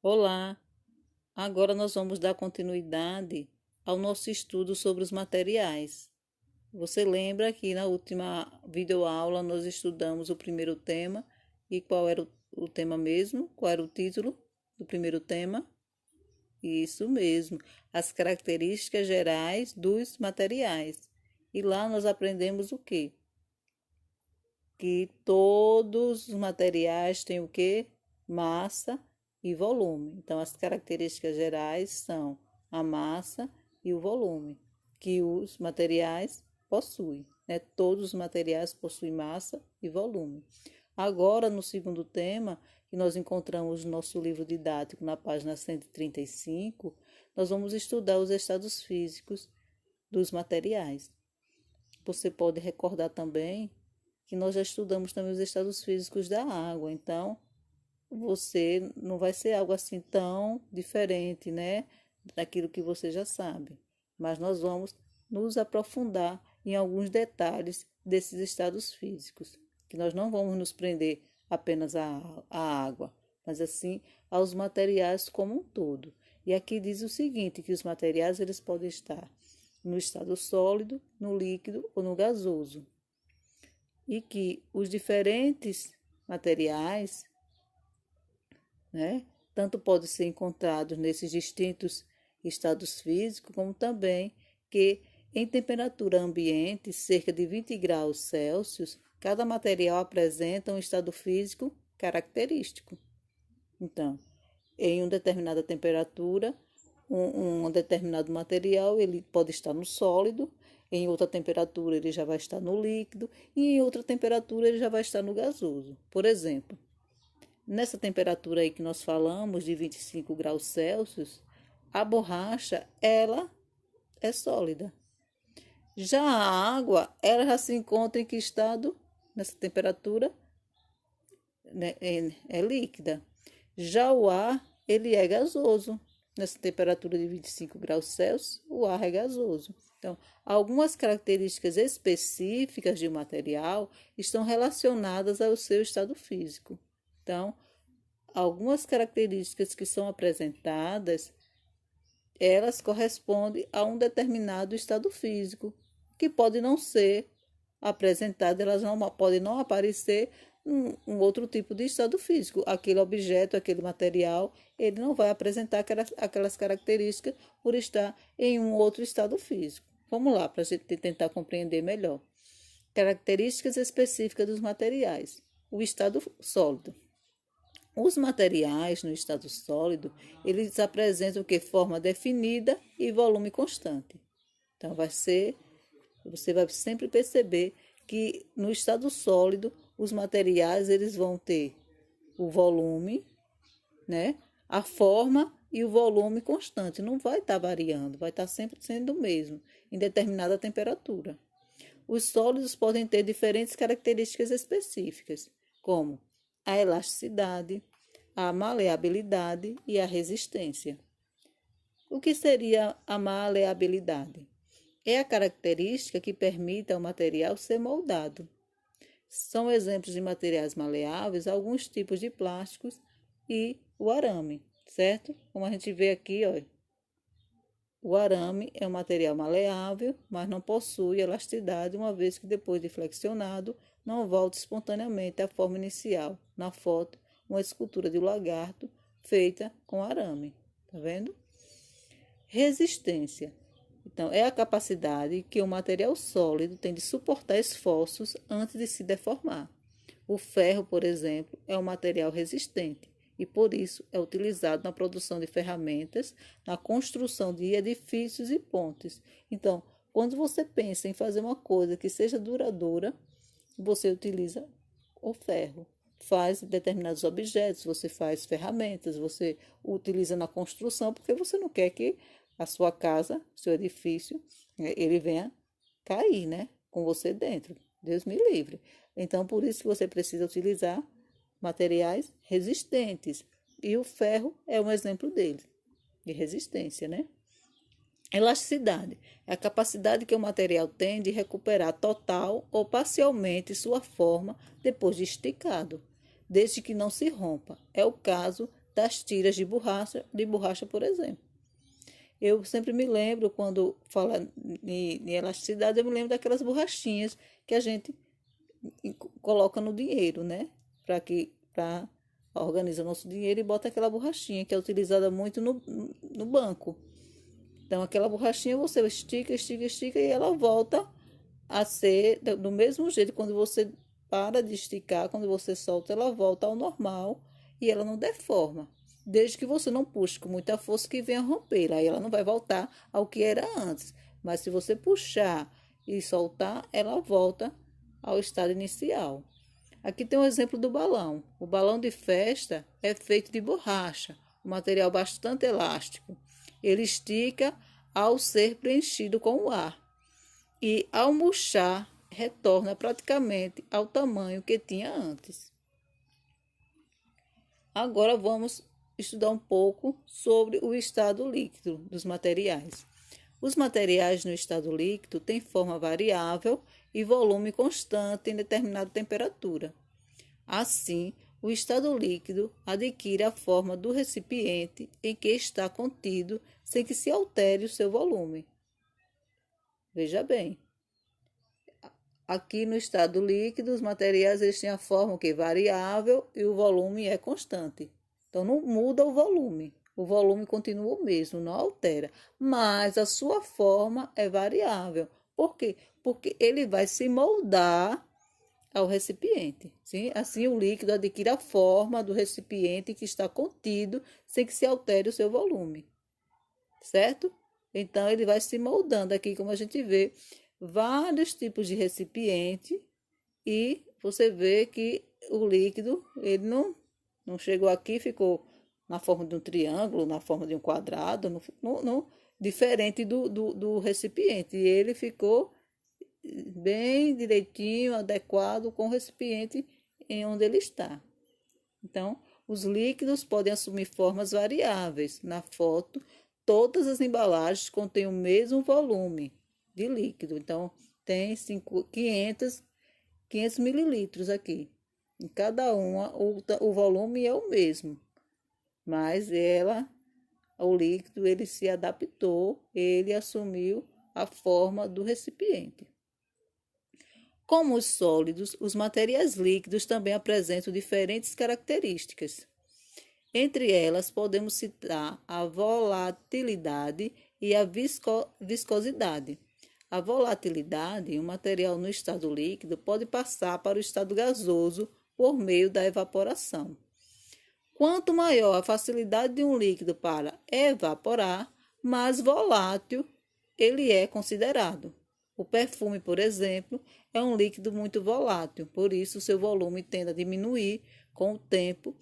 Olá! Agora nós vamos dar continuidade ao nosso estudo sobre os materiais. Você lembra que na última videoaula nós estudamos o primeiro tema e qual era o tema mesmo? Qual era o título do primeiro tema? Isso mesmo, as características gerais dos materiais. E lá nós aprendemos o quê? Que todos os materiais têm o quê? Massa e volume. Então, as características gerais são a massa e o volume que os materiais possuem, né? Todos os materiais possuem massa e volume. Agora, no segundo tema, que nós encontramos no nosso livro didático, na página 135, nós vamos estudar os estados físicos dos materiais. Você pode recordar também que nós já estudamos também os estados físicos da água, então você não vai ser algo assim tão diferente, né, daquilo que você já sabe. Mas nós vamos nos aprofundar em alguns detalhes desses estados físicos, que nós não vamos nos prender apenas à água, mas assim aos materiais como um todo. E aqui diz o seguinte, que os materiais eles podem estar no estado sólido, no líquido ou no gasoso. E que os diferentes materiais, né, tanto podem ser encontrados nesses distintos estados físicos, como também que em temperatura ambiente, cerca de 20 graus Celsius, cada material apresenta um estado físico característico. Então, em uma determinada temperatura, um determinado material ele pode estar no sólido, em outra temperatura ele já vai estar no líquido e em outra temperatura ele já vai estar no gasoso. Por exemplo, nessa temperatura aí que nós falamos, de 25 graus Celsius, a borracha, ela é sólida. Já a água, ela já se encontra em que estado? Nessa temperatura, né, é líquida. Já o ar, ele é gasoso. Nessa temperatura de 25 graus Celsius, o ar é gasoso. Então, algumas características específicas de um material estão relacionadas ao seu estado físico. Então, algumas características que são apresentadas, elas correspondem a um determinado estado físico, que pode não ser apresentada, elas não podem não aparecer um outro tipo de estado físico. Aquele objeto, aquele material, ele não vai apresentar aquelas características por estar em um outro estado físico. Vamos lá, para a gente tentar compreender melhor. Características específicas dos materiais. O estado sólido. Os materiais no estado sólido, eles apresentam o que? Forma definida e volume constante. Então, você vai sempre perceber que no estado sólido, os materiais eles vão ter o volume, né? A forma e o volume constante. Não vai estar variando, vai estar sempre sendo o mesmo, em determinada temperatura. Os sólidos podem ter diferentes características específicas, como a elasticidade, a maleabilidade e a resistência. O que seria a maleabilidade? É a característica que permite ao material ser moldado. São exemplos de materiais maleáveis alguns tipos de plásticos e o arame, certo? Como a gente vê aqui, ó, o arame é um material maleável, mas não possui elasticidade, uma vez que depois de flexionado, não volta espontaneamente à forma inicial. Na foto, uma escultura de um lagarto feita com arame. Tá vendo? Resistência. Então, é a capacidade que o material sólido tem de suportar esforços antes de se deformar. O ferro, por exemplo, é um material resistente e, por isso, é utilizado na produção de ferramentas, na construção de edifícios e pontes. Então, quando você pensa em fazer uma coisa que seja duradoura, você utiliza o ferro. Faz determinados objetos, você faz ferramentas, você utiliza na construção, porque você não quer que a sua casa, seu edifício, ele venha cair, né? Com você dentro. Deus me livre. Então, por isso que você precisa utilizar materiais resistentes. E o ferro é um exemplo dele, de resistência, né? Elasticidade é a capacidade que o material tem de recuperar total ou parcialmente sua forma depois de esticado, desde que não se rompa. É o caso das tiras de borracha, por exemplo. Eu sempre me lembro, quando fala em elasticidade, eu me lembro daquelas borrachinhas que a gente coloca no dinheiro, né? Para organizar o nosso dinheiro e bota aquela borrachinha que é utilizada muito no banco. Então, aquela borrachinha você estica, estica, estica e ela volta a ser do mesmo jeito. Quando você para de esticar, quando você solta, ela volta ao normal e ela não deforma. Desde que você não puxe com muita força que venha romper. Aí ela não vai voltar ao que era antes. Mas se você puxar e soltar, ela volta ao estado inicial. Aqui tem um exemplo do balão. O balão de festa é feito de borracha, um material bastante elástico. Ele estica ao ser preenchido com o ar. E ao murchar, retorna praticamente ao tamanho que tinha antes. Agora vamos estudar um pouco sobre o estado líquido dos materiais. Os materiais no estado líquido têm forma variável e volume constante em determinada temperatura. Assim, o estado líquido adquire a forma do recipiente em que está contido sem que se altere o seu volume. Veja bem, aqui no estado líquido, os materiais eles têm a forma que é variável e o volume é constante. Então, não muda o volume continua o mesmo, não altera, mas a sua forma é variável. Por quê? Porque ele vai se moldar ao recipiente. Sim? Assim, o líquido adquire a forma do recipiente que está contido sem que se altere o seu volume, certo? Então, ele vai se moldando aqui, como a gente vê, vários tipos de recipiente e você vê que o líquido, ele não chegou aqui, ficou na forma de um triângulo, na forma de um quadrado, diferente do recipiente. E ele ficou bem direitinho, adequado com o recipiente em onde ele está. Então, os líquidos podem assumir formas variáveis. Na foto, todas as embalagens contêm o mesmo volume de líquido. Então, tem 500 mililitros aqui. Em cada uma, o volume é o mesmo. Mas o líquido, ele se adaptou, ele assumiu a forma do recipiente. Como os sólidos, os materiais líquidos também apresentam diferentes características. Entre elas, podemos citar a volatilidade e a viscosidade. A volatilidade, um material no estado líquido, pode passar para o estado gasoso por meio da evaporação. Quanto maior a facilidade de um líquido para evaporar, mais volátil ele é considerado. O perfume, por exemplo, é um líquido muito volátil, por isso seu volume tende a diminuir com o tempo,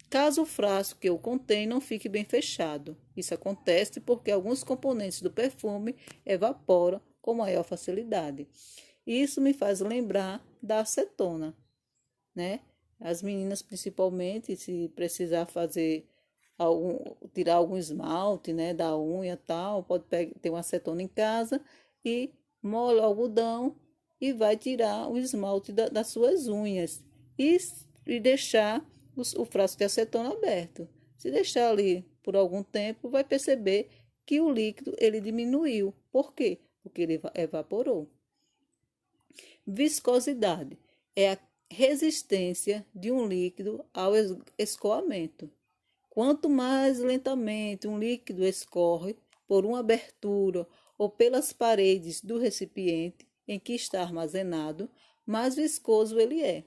caso o frasco que o contém não fique bem fechado. Isso acontece porque alguns componentes do perfume evaporam com maior facilidade. Isso me faz lembrar da acetona, né? As meninas, principalmente, se precisar tirar algum esmalte, né, da unha e tal, pode ter uma acetona em casa e molha o algodão e vai tirar o esmalte das suas unhas e deixar o frasco de acetona aberto. Se deixar ali por algum tempo, vai perceber que o líquido ele diminuiu. Por quê? Porque ele evaporou. Viscosidade é a resistência de um líquido ao escoamento. Quanto mais lentamente um líquido escorre por uma abertura ou pelas paredes do recipiente em que está armazenado, mais viscoso ele é.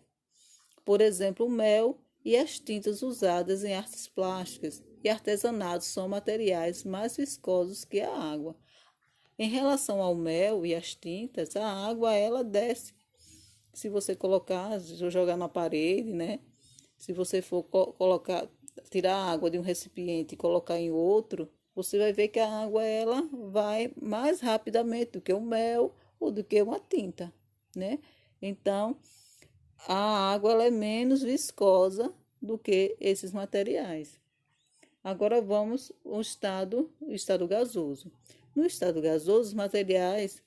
Por exemplo, o mel e as tintas usadas em artes plásticas e artesanatos são materiais mais viscosos que a água. Em relação ao mel e as tintas, a água ela desce. Se você jogar na parede, né? Se você for tirar a água de um recipiente e colocar em outro, você vai ver que a água ela vai mais rapidamente do que o mel ou do que uma tinta, né? Então, a água ela é menos viscosa do que esses materiais. Agora vamos ao estado gasoso. No estado gasoso, os materiais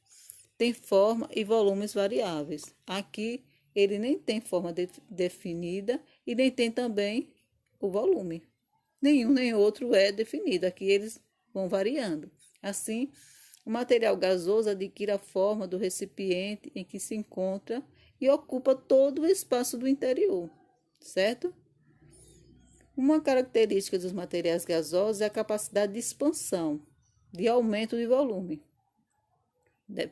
têm forma e volumes variáveis. Aqui ele nem tem forma definida e nem tem também o volume. nenhum nem outro é definido. Aqui eles vão variando. Assim, o material gasoso adquire a forma do recipiente em que se encontra e ocupa todo o espaço do interior, certo? Uma característica dos materiais gasosos é a capacidade de expansão, de aumento de volume.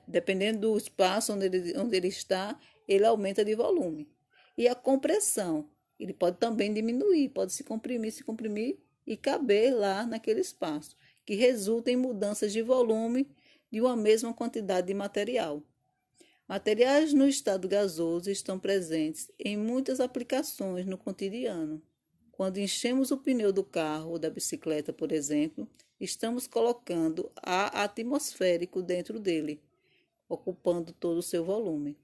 Dependendo do espaço onde ele está, ele aumenta de volume. E a compressão, ele pode também diminuir, pode se comprimir e caber lá naquele espaço, que resulta em mudanças de volume de uma mesma quantidade de material. Materiais no estado gasoso estão presentes em muitas aplicações no cotidiano. Quando enchemos o pneu do carro ou da bicicleta, por exemplo, estamos colocando ar atmosférico dentro dele, ocupando todo o seu volume.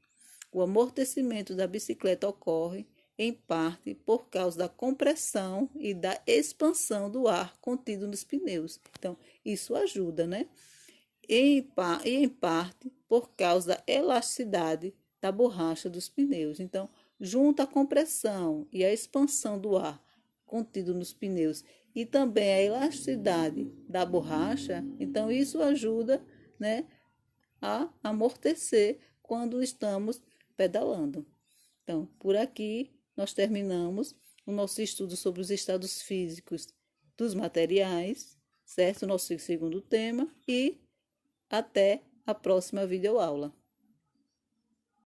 O amortecimento da bicicleta ocorre, em parte, por causa da compressão e da expansão do ar contido nos pneus. Então, isso ajuda, né? E em parte, por causa da elasticidade da borracha dos pneus. Então, junto à compressão e à expansão do ar contido nos pneus e também a elasticidade da borracha, então isso ajuda, né, a amortecer quando estamos pedalando. Então, por aqui nós terminamos o nosso estudo sobre os estados físicos dos materiais, certo? Nosso segundo tema, e até a próxima videoaula.